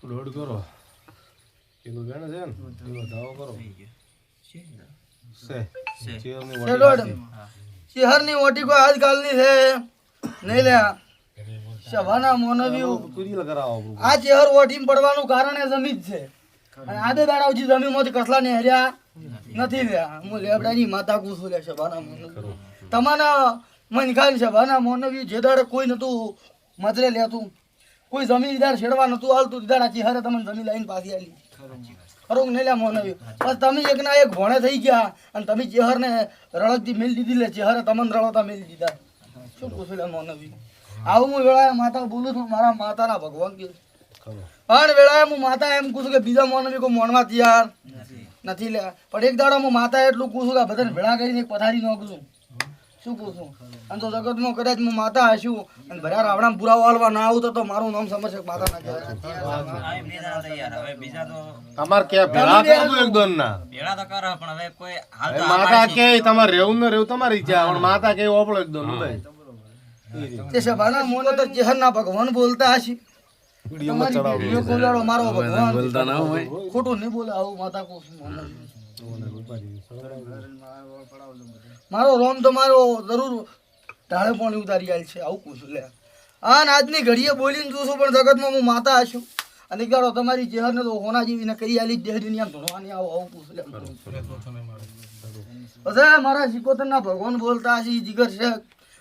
Load કરો એનું વેણ છે ને એનો ધાવો કરો શહેરની ઓટી કોઈ આજકાલની છે નહીં લે સભાના મોનવી આ ચહેર ઓટીમાં પડવાનું કારણ એ જમીન છે અને આદે દાડાવજી જમીનમાંથી કસલા ને હર્યા નથી લ્યા હું લેબડાની માતા કુસું લે સભાના મોનવી તમારા મન ખાઈ સભાના મોનવી જે દાડે કોઈ નતું મજરે લેતું કોઈ જમીનદાર છેડવા નતું હાલતું દાડા ચહેરે તમને જમીન લાઈન પાછી આલી ખરું નહીં લે મોનવી બસ તમે એકના એક ભોણે થઈ ગયા અને તમે ચહેરને રળકથી મેળ દીધી લે ચહેરે તમને રળતા મેળ દીધા શું પૂછું લે મોનવી આવું હું વેળાએ માતા બોલું છું મારા માતાના ભગવાન કે પણ વેળાએ હું માતા એમ કહું છું કે બીજા મોનવી કોઈ મોનવા તૈયાર નથી લે પણ એક દાડો હું માતા એટલું કહું છું કે બધાને ભેળા કરીને એક પથારી નાખું છું શું કહું છું અને તો જગતમાં કદાચ હું માતા હશું અને ભર્યા રાવણા પૂરા વાળવા ના આવું તો મારું નામ સમજશે માતા ના કહેવાય તમાર કે ભેળા કરવું એકદમ ના ભેળા તો કરો પણ હવે કોઈ હાલ તો માતા કે તમારે રહેવું ન રહેવું તમારી ઈચ્છા પણ માતા કે ઓપળો એકદમ ભાઈ તે સભાના મોનો તો ચહેરના ભગવાન બોલતા હશે વિડિયોમાં ચડાવો વિડિયો બોલાડો મારો ભગવાન બોલતા ના હોય ખોટું નહીં બોલે આવું માતા કો મારો રોમ તો મારો જરૂર ઢાળે પાણી ઉતારી આલ છે આવું પૂછું લે હા આજની ઘડીએ બોલીને જોશું પણ જગતમાં હું માતા હશું અને ગાડો તમારી ચહેરને તો હોના જેવીને કરી આલી દેહ દુનિયા ધોણવાની આવું પૂછું લે પછી મારા શિકોતરના ભગવાન બોલતા હશે જીગર છે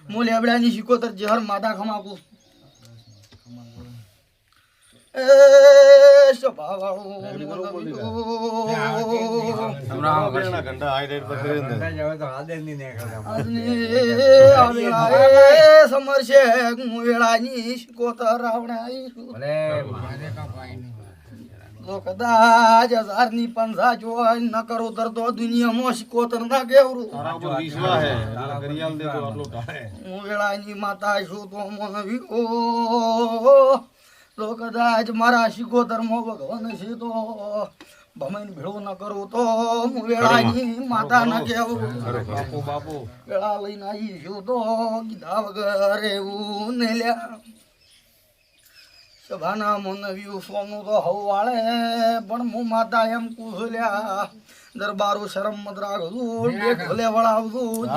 હું લેબડાની શિકોતર જહર માતા ખમાકું એ સ્વભાવાળો સમરશે હું વેળાની શિકોતર રાવણા કદાચ 1000 જોઈ ન કરો તો દુનિયામાં શિકોતર ના કેવરું હું વેળાની માતા છું તો મને તો કદાચ મારા શિકોતરમાં ભગવાન છે તો ભમાઈને ભેળો ન કરું તો હું વેળાની માતા ના કેવું વેળા લઈને આવી છું તો કીધા વગર એવું ને લ્યા સભાના મોનવ્યું સોનું તો હવ વાળે પણ હું માતા એમ કુસલ્યા દરબારો શરમ મત રાખું બે ઢોલે વળાવતું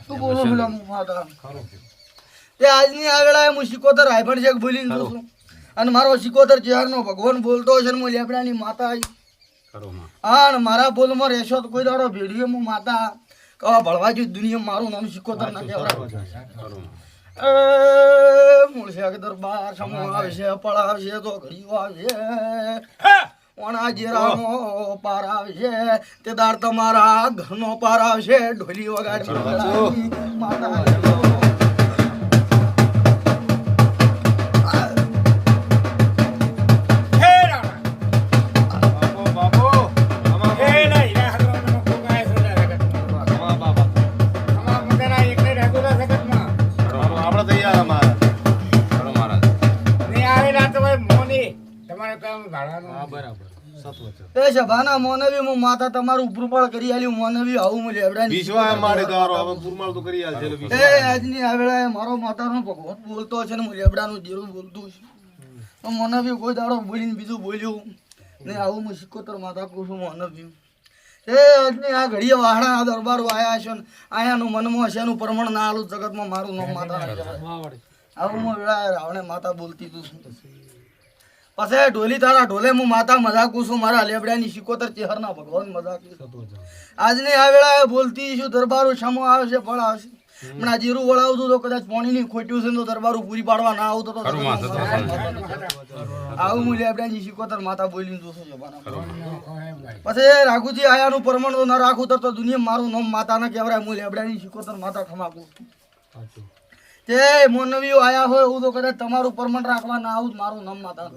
શું બોલું હું માતા તે આજની આ વેળાએ હું શિકોતર રાયફળ શેખ બોલીને જોઉં છું અને મારો શિકોતર ચહેરનો ભગવાન બોલતો છે ને હું લેબડાની માતા આવી હા ને મારા બોલમાં રહેશો તો કોઈ દાડો ભેડીએ હું માતા કવા ભળવા જો દુનિયા મારું નામ શિકોતર ના કહેવાય મૂળશે દરબાર સમો આવશે પળાવશે તો ઘડીઓ આવશે ઓણા જેરાનો પાર આવશે તે દાર તમારા ઘરનો પાર આવશે ઢોલી વગાડી માતા સભાના મોનવી હું માતા તમારું ઉપરપાળ કરી આલ્યું મોનવી આવું હું લેવડાની વિશ્વા મારે ગારો હવે પુરમાળ તો કરી આલ છે એ આજની આ વેળાએ મારો માતાનો ભગવાન બોલતો છે ને હું લેવડાનું જીરું બોલતું છું તો મોનવી કોઈ દાડો બોલીને બીજું બોલ્યું ને આવું હું શિકોતર માતા કહું છું મોનવી એ આજની આ ઘડીએ વાહણા આ દરબારો આયા છે ને આયાનું મનમાં છે એનું પ્રમાણ ના આલું જગતમાં મારું નામ માતા આવું હું વેળાએ રાવણે માતા બોલતી તું પછી ઢોલી તારા ઢોલે હું માતા મજાકું છું મારા લેબડાની શિકોતર ચહેરના ભગવાન મજાક આજની આ વેળાએ બોલતી છું દરબારો સામો આવશે ફળ આવશે હમણાં જીરું વળાવતું તો કદાચ પાણીની ખોટ્યું છે તો દરબારો પૂરી પાડવા ના આવતો તો આવું હું લેબડાની શિકોતર માતા બોલીને જોશું પછી રાઘુજી આયાનું પ્રમાણ તો ના રાખું તો દુનિયા મારું નામ માતા ના કહેવાય હું લેબડાની શિકોતર માતા ખમાકું તે મોનવીઓ આયા હોય એવું તો કદાચ તમારું પરમણ રાખવા ના આવું મારું નામ માતા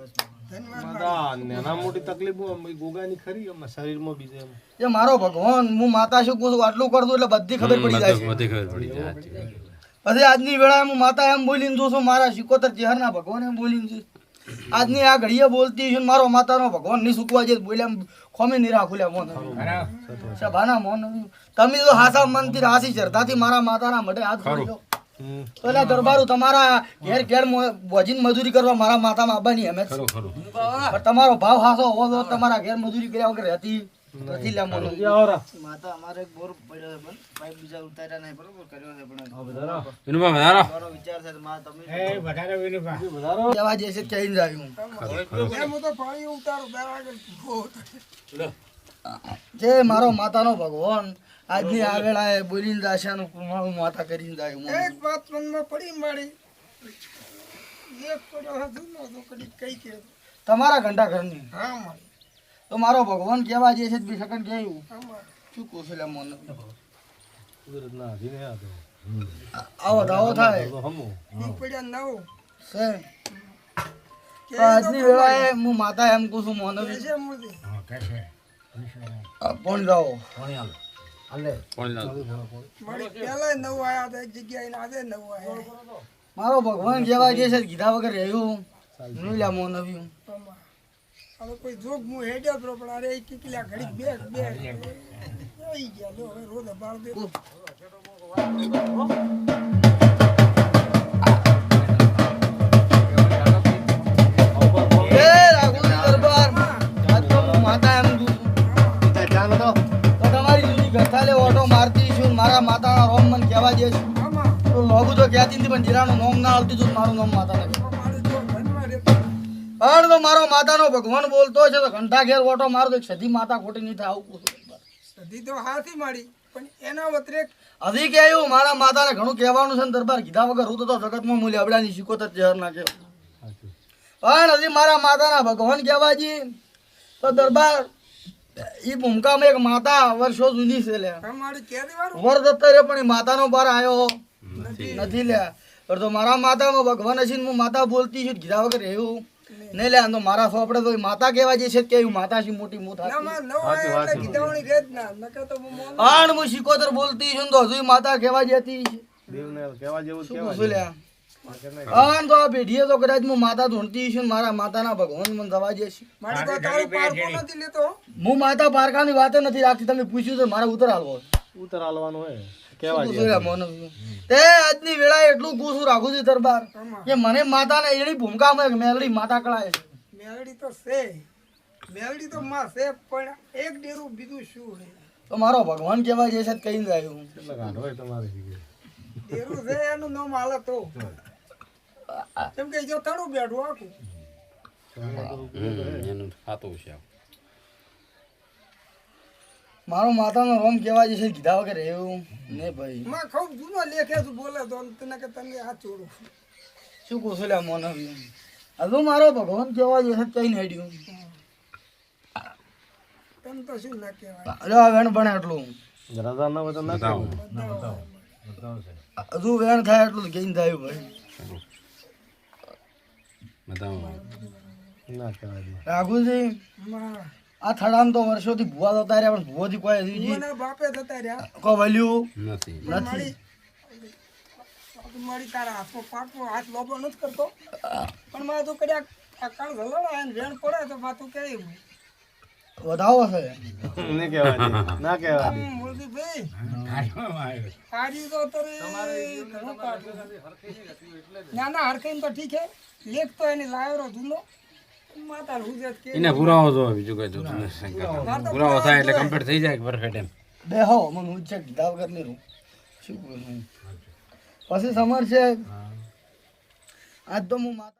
નાના મોટી તકલીફો ગોગાની ખરી શરીરમાં બીજે એ મારો ભગવાન હું માતા શું કહું આટલું કરતું એટલે બધી ખબર પડી જાય પછી આજની વેળાએ હું માતા એમ બોલીને જોશું મારા શિકોતર ચહેરના ભગવાન એમ બોલીને છું આજની આ ઘડીએ બોલતી છું મારો માતાનો ભગવાન નહીં સુકવા જાય બોલ્યા ખોમે નહીં રાખું લે મોન સભાના મોન તમે તો હાસા મનથી હાસી શ્રદ્ધાથી મારા માતાના મઢે હાથ જોડ્યો હમ. તો એટલે દરબારું તમારા ઘેર ઘેર ભોજીને મજૂરી કરવા મારા માતામાં આવવાની એમ જ છે. પણ તમારો ભાવ હાસો હોવો તો તમારા ઘેર મજૂરી કર્યા વગર રહેતી નથી લે મોનો. માતા અમારે એક બોર પડ્યો છે પણ પાઇપ બીજા ઉતાર્યા નહીં બરોબર કર્યો છે પણ મારો વિચાર છે માં તમે જવા જશે કહીને જાયું જે મારો માતાનો ભગવાન આજની આ વેળાએ બોલીને દાશાનું મારું માતા કરીને જાયું. એક વાત મનમાં પડી મારી એક પડ્યો હતો નો તો કદી કઈ કે તમારા ઘંટા ઘરની હા મારી તો મારો ભગવાન કેવા જે છે બી સકન કેવું હા મારી શું કહું છું લે મોન કુદરતના આધીને આ તો. આવો દાવો થાય તો હમું. એક પડ્યા નવ છે તો આજની વેળાએ હું માતા એમ કહું છું મોન કેસે મુદી કોણ જાઓ મારી પહેલા નવ આયા હતા એક જગ્યાએ ને આજે નવ આયા મારો ભગવાન કેવા જે છે કીધા વગર રહ્યું નહીં લ્યા મોન આવ્યું. હવે કોઈ જોગ હું હેડ્યો તો પણ અરે કીકલા ઘડી બે બે આવી ગયા લો હવે રોજ બાળ દે એ રાઘુજી દરબાર આજ તો હું માતા એમ કહું છું. તો તમારી જૂની ગથાલે ઓટો મારતી છું મારા માતાના રોમ મન કહેવા દે છું આમાં તો લોગુ તો કહેતી નથી પણ જીરાનું નામ ના આવતી હતું મારું નામ માતા નથી. મારે જો ઘરમાં રહેતો પણ તો મારો માતાનો ભગવાન બોલતો છે તો ઘંટા ઘેર ઓટો મારો તો સધી માતા ખોટી નહીં થાય આવું કહું છું. સધી તો હાથી મારી પણ એના વતરેક હજી કેવું મારા માતાને ઘણું કહેવાનું છે ને દરબાર કીધા વગર હું તો જગતમાં મૂલ્ય અબડાની શીખોતર જહર ના કહેવું. પણ હજી મારા માતાના ભગવાન કહેવાજી તો દરબાર એ ભૂમકામાં એક માતા વર્ષો જૂની છે લે અમારી કેરી વાળું વર દત્તરે પણ એ માતાનો બાર આવ્યો નથી લે પણ તો મારા માતામાં ભગવાન હશે ને હું માતા બોલતી છું કીધા વગર એવું નહીં લે આમ તો મારા સોપડે તો એ માતા કહેવા જે છે કે એવું માતા છે મોટી મોટા ના માં નવ આયા એટલે કીધાવણી રેજ ના નકર તો હું મોન આણ હું શીખોતર બોલતી છું ને તો હજુ માતા કહેવા જતી છે. દેવને કહેવા જેવું જ શું કહેવાય. પૂછું લે આણ તો આ પેઢીએ તો કદાચ હું માતા ધૂણતી છું ને મારા માતાના ભગવાન મને દવા જે છે. મારી કોઈ તારું પારકો નથી લેતો હું માતા પારકાની વાત નથી રાખતી તમે પૂછ્યું તો મારા ઉત્તર હાલવો ઉત્તર હાલવાનું હોય કહેવા શું જેવું. પૂછું લે મોનો? તે આજની વેળાએ એટલું પૂછું રાખું છું દરબાર કે મને માતાને એની ભૂમિકામાં એક મેલડી માતા કળાય છે. મેલડી તો છે મેલડી તો માં છે પણ એક ડેરું બીજું શું છે તો મારો ભગવાન કેવા જે છે તે કહીને જાય હું. કેટલા ગાંઠ હોય તમારે શીખે. ડેરું છે એનું નામ હાલે તો કેમ કે જો તળું બેઠું આખું મારો માતાનો રોમ કેવા જે છે કીધા વગર એવું ને ભાઈ માં ખૂબ જૂનો લેખે છે બોલે તો તને કે તને હાથ છોડું શું કહું છું લે મોનો? હજુ મારો ભગવાન કેવા જે છે તે કહીને હેડ્યું. તને તો શું ના કહેવાય અરે આ વેણ બને એટલું રજા ના હોય તો ના કહેવું. હજુ વેણ થાય એટલું કહીને થયું ભાઈ. ના કહેવાય. રાઘુજી માં આ થડામ તો વર્ષોથી ભૂવા જતા રહ્યા પણ ભૂવાથી કોઈ હજી ભુવાના બાપે થતા રહ્યા કોઈ વલ્યું મારી નથી. મારી તારા હાથમાં પાકવો હાથ લોબો નથી કરતો પણ મારે તો કદાચ આ કાળ હલડા ને વેણ પડે તો માથું કેવું વધાવો છે નહીં કહેવા દે. ના કહેવા દે. મોદી ભાઈ હારી તો તરી ઘણું કાઢું ના ના હરખાઈને તો ઠીક હે લેખ તો એની લાયરો ધૂનો માતા હુજત કે એને પુરાવો જો બીજું કઈ જોતું નથી. પુરાવો થાય એટલે કમ્પ્લીટ થઈ જાય પરફેક્ટ એમ. બે હો મને હું છે કીધા વગર નહીં રહું શું કહું પછી સમર છે આજ તો હું માતા